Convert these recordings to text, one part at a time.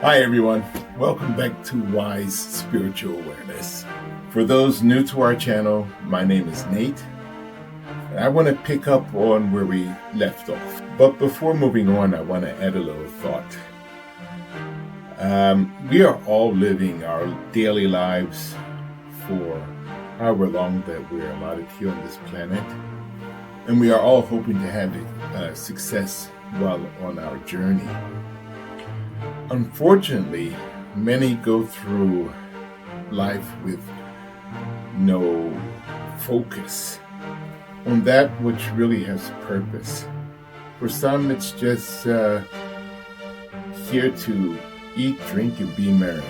Hi everyone, welcome back to Wise Spiritual Awareness. For those new to our channel, my name is Nate, and I want to pick up on where we left off. But before moving on, I want to add a little thought. We are all living our daily lives for however long that we're allotted here on this planet, and we are all hoping to have success while on our journey. Unfortunately, many go through life with no focus on that which really has purpose. For some, it's just here to eat, drink, and be merry.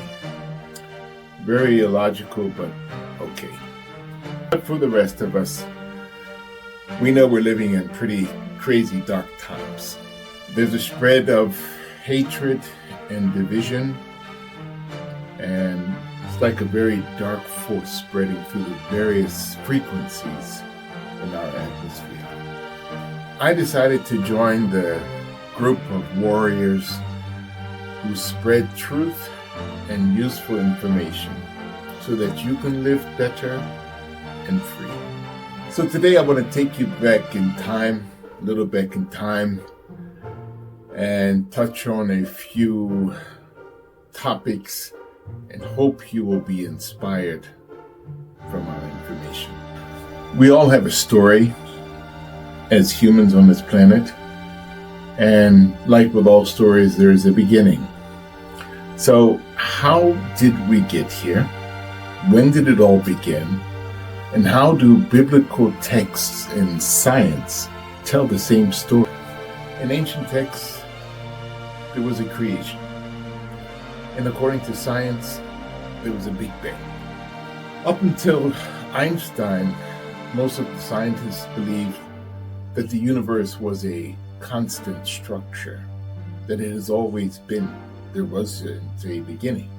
Very illogical, but okay. But for the rest of us, we know we're living in pretty crazy dark times. There's a spread of hatred and division, and it's like a very dark force spreading through the various frequencies in our atmosphere. I decided to join the group of warriors who spread truth and useful information so that you can live better and free. So today I want to take you back in time, a little back in time, and touch on a few topics and hope you will be inspired from our information. We all have a story as humans on this planet, and like with all stories, there is a beginning. So how did we get here? When did it all begin? And how do biblical texts and science tell the same story? In ancient texts, there was a creation. And according to science, there was a Big Bang. Up until Einstein, most of the scientists believed that the universe was a constant structure, that it has always been. There wasn't a beginning.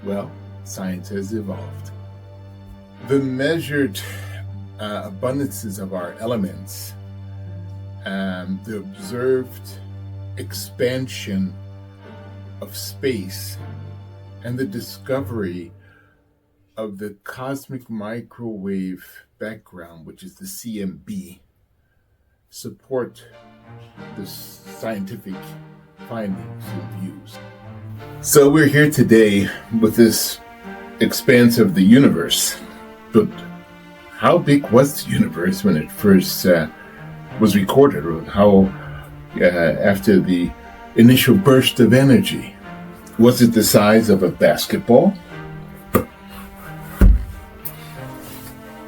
Well, science has evolved. The measured abundances of our elements, the observed expansion of space, and the discovery of the cosmic microwave background, which is the CMB, support the scientific findings and views. So we're here today with this expanse of the universe. But how big was the universe when it first was recorded, or how after the initial burst of energy? Was it the size of a basketball?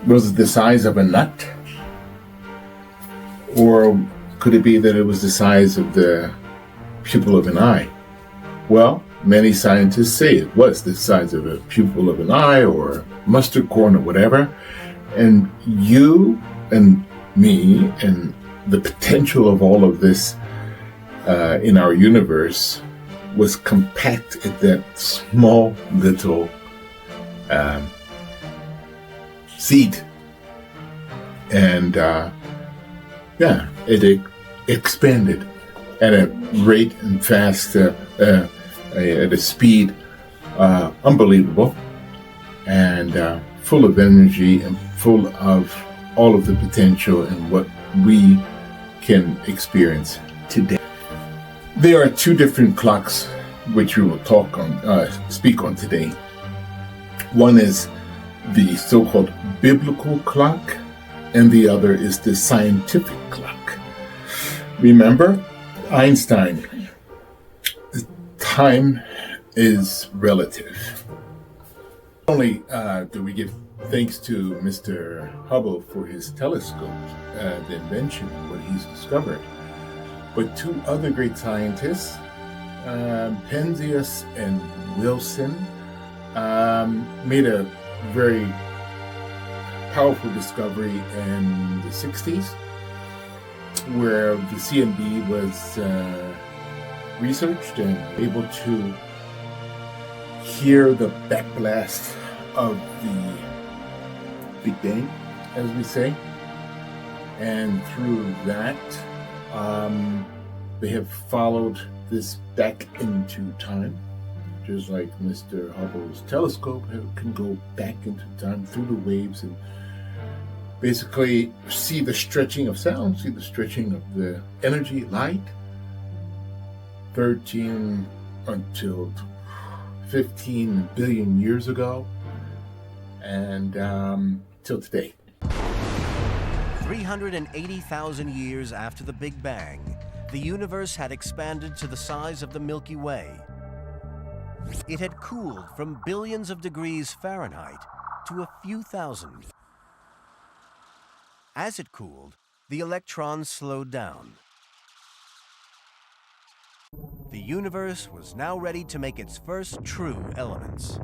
Was it the size of a nut? Or could it be that it was the size of the pupil of an eye? Well, many scientists say it was the size of a pupil of an eye or mustard corn or whatever. And you and me and the potential of all of this in our universe was compact at that small little seed. And it expanded at a rate and fast, at a speed unbelievable, and full of energy and full of all of the potential and what we can experience today. There are two different clocks which we will speak on today. One is the so-called biblical clock, and the other is the scientific clock. Remember, Einstein, time is relative. Not only do we give thanks to Mr. Hubble for his telescope, the invention and what he's discovered, but two other great scientists, Penzias and Wilson, made a very powerful discovery in the 60s, where the CMB was researched and able to hear the backblast of the Big Bang, as we say, and through that they have followed this back into time just like Mr. Hubble's telescope can go back into time through the waves and basically see the stretching of sound, see the stretching of the energy, light, 13 until 15 billion years ago, and till today. 380,000 years after the Big Bang, the universe had expanded to the size of the Milky Way. It had cooled from billions of degrees Fahrenheit to a few thousand. As it cooled, the electrons slowed down. The universe was now ready to make its first true elements.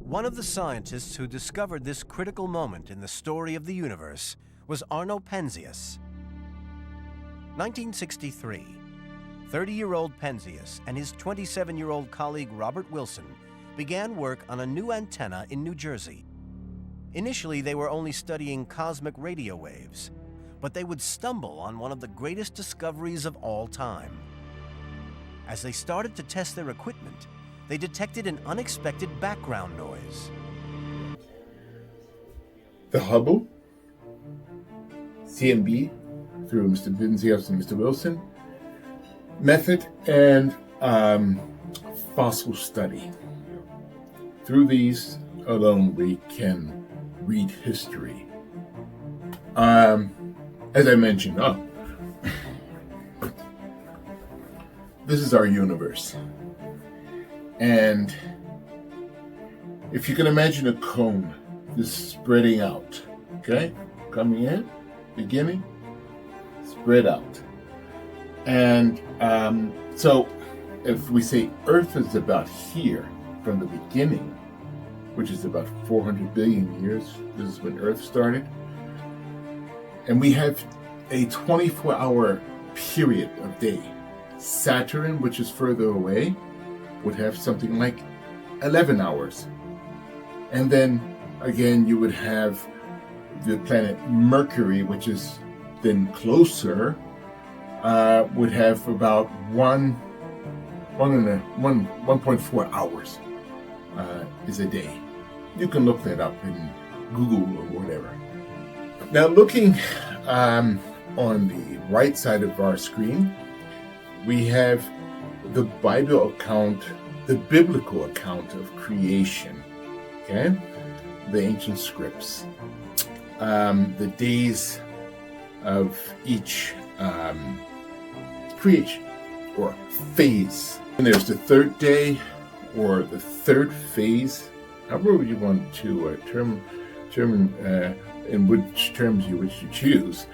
One of the scientists who discovered this critical moment in the story of the universe was Arno Penzias. 1963, 30-year-old Penzias and his 27-year-old colleague Robert Wilson began work on a new antenna in New Jersey. Initially, they were only studying cosmic radio waves, but they would stumble on one of the greatest discoveries of all time. As they started to test their equipment, they detected an unexpected background noise. The Hubble, CMB, through Mr. Penzias and Mr. Wilson, method and fossil study. Through these alone, we can read history. As I mentioned, this is our universe. And if you can imagine a cone just spreading out, okay? Coming in, beginning, spread out. And so if we say Earth is about here from the beginning, which is about 400 billion years, this is when Earth started, and we have a 24-hour period of day. Saturn, which is further away, would have something like 11 hours. And then again, you would have the planet Mercury, which is then closer, would have about 1.4 hours is a day. You can look that up in Google or whatever. Now, looking on the right side of our screen, we have the Bible account, the biblical account of creation, okay? The ancient scripts, the days of each creation or phase. And there's the third day or the third phase, however you want to term in which terms you wish to choose.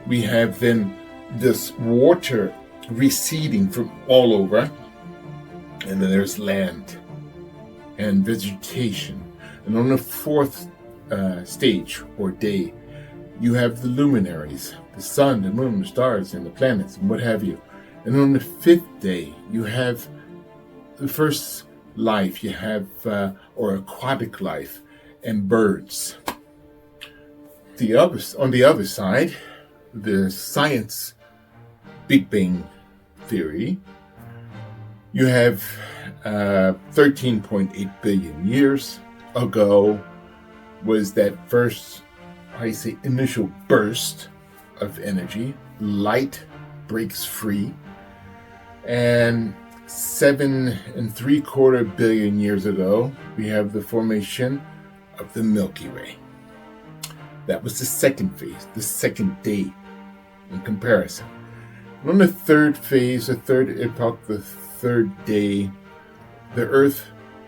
We have then this water receding from all over, and then there's land and vegetation. And on the fourth stage or day, you have the luminaries, the sun, the moon, the stars, and the planets, and what have you. And on the fifth day, you have the first life, you have or aquatic life and birds. On the other side, the science Big Bang theory, you have 13.8 billion years ago was that first, initial burst of energy. Light breaks free. And 7.75 billion years ago, we have the formation of the Milky Way. That was the second phase, the second day in comparison. And on the third phase, the third epoch, the third day, the Earth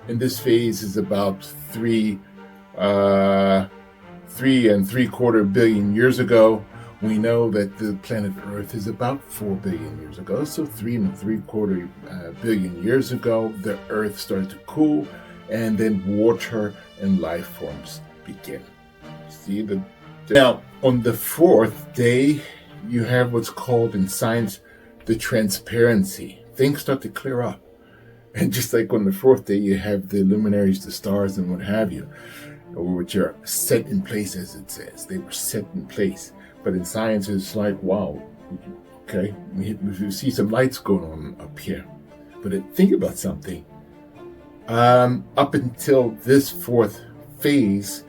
in this phase is about 3.75 billion years ago. We know that the planet Earth is about 4 billion years ago. So 3.75 billion years ago, the Earth started to cool, and then water and life forms begin. See now on the fourth day, you have what's called in science the transparency. Things start to clear up. And just like on the fourth day, you have the luminaries, the stars, and what have you, which are set in place, as it says. They were set in place. But in science, it's like, wow, okay, we see some lights going on up here. But think about something. Up until this fourth phase,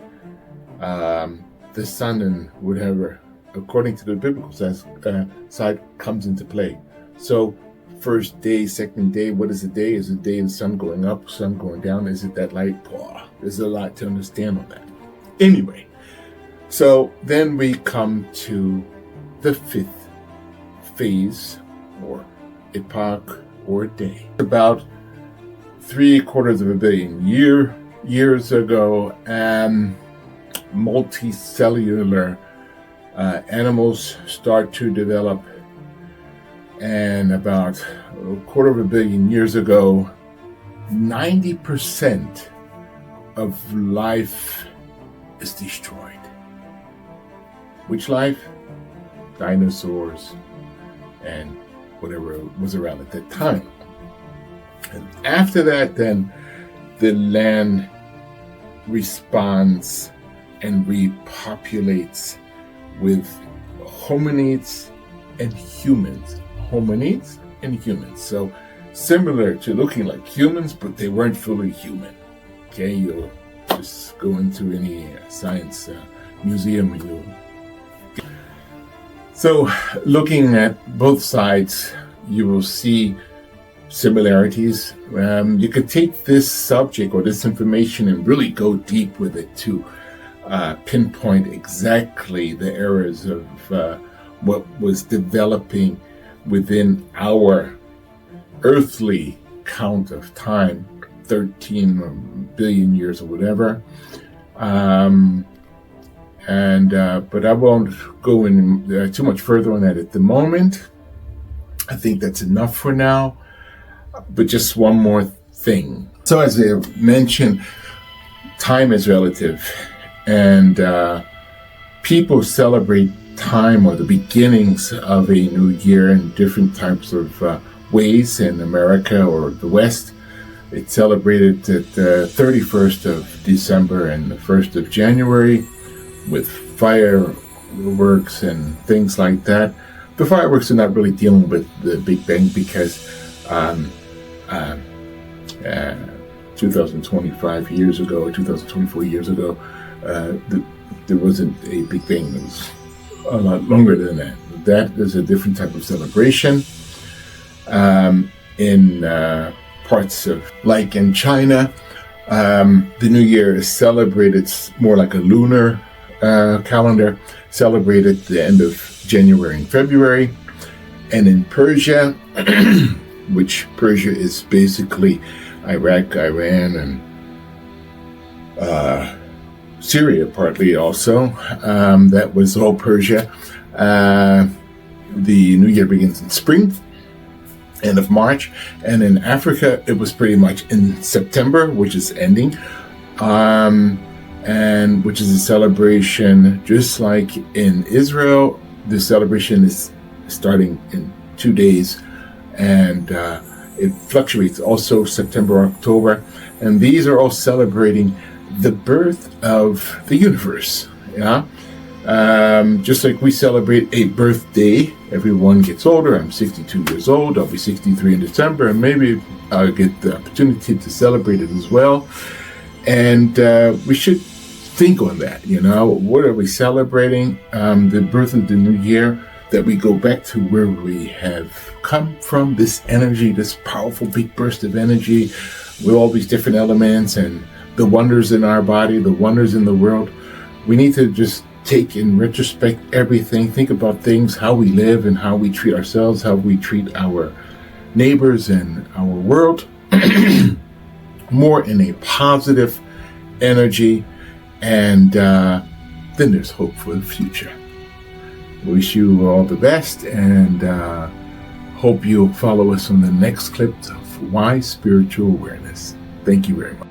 the sun and whatever, according to the biblical side, comes into play. So first day, second day, what is a day? Is a day the sun going up, sun going down? Is it that light? There's a lot to understand on that. Anyway, so then we come to the fifth phase, or epoch, or day. About 750 million years ago, multicellular animals start to develop, and about 250 million years ago, 90% of life is destroyed. Which life? Dinosaurs and whatever was around at that time. And after that, then the land responds and repopulates with hominids and humans. Hominids and humans. So similar to looking like humans, but they weren't fully human. Okay, you'll just go into any science museum and you'll. So looking at both sides, you will see similarities. You could take this subject or this information and really go deep with it to pinpoint exactly the eras of what was developing within our earthly count of time, 13 billion years or whatever. But I won't go in too much further on that at the moment. I think that's enough for now. But just one more thing. So as I mentioned, time is relative, and people celebrate time or the beginnings of a new year in different types of ways. In America or the West, it's celebrated at the 31st of December and the 1st of January with fireworks and things like that. The fireworks are not really dealing with the Big Bang because 2025 years ago or 2024 years ago, there wasn't a Big Bang. It was a lot longer than that. That is a different type of celebration. In parts of, like in China, the New Year is celebrated more like a lunar calendar, celebrated the end of January and February. And in Persia, which Persia is basically Iraq, Iran, and Syria partly also. That was all Persia. The New Year begins in spring, end of March. And in Africa, it was pretty much in September, which is ending. And which is a celebration, just like in Israel, the celebration is starting in 2 days, and it fluctuates also September, October, and these are all celebrating the birth of the universe. Just like we celebrate a birthday, everyone gets older. I'm 62 years old. I'll be 63 in December, and maybe I'll get the opportunity to celebrate it as well. And we should think on that. What are we celebrating? The birth of the new year, that we go back to where we have come from, this energy, this powerful big burst of energy with all these different elements and the wonders in our body, the wonders in the world. We need to just take in retrospect everything, think about things, how we live and how we treat ourselves, how we treat our neighbors and our world, more in a positive energy, and then there's hope for the future. Wish you all the best, and hope you'll follow us on the next clip of Why Spiritual Awareness. Thank you very much.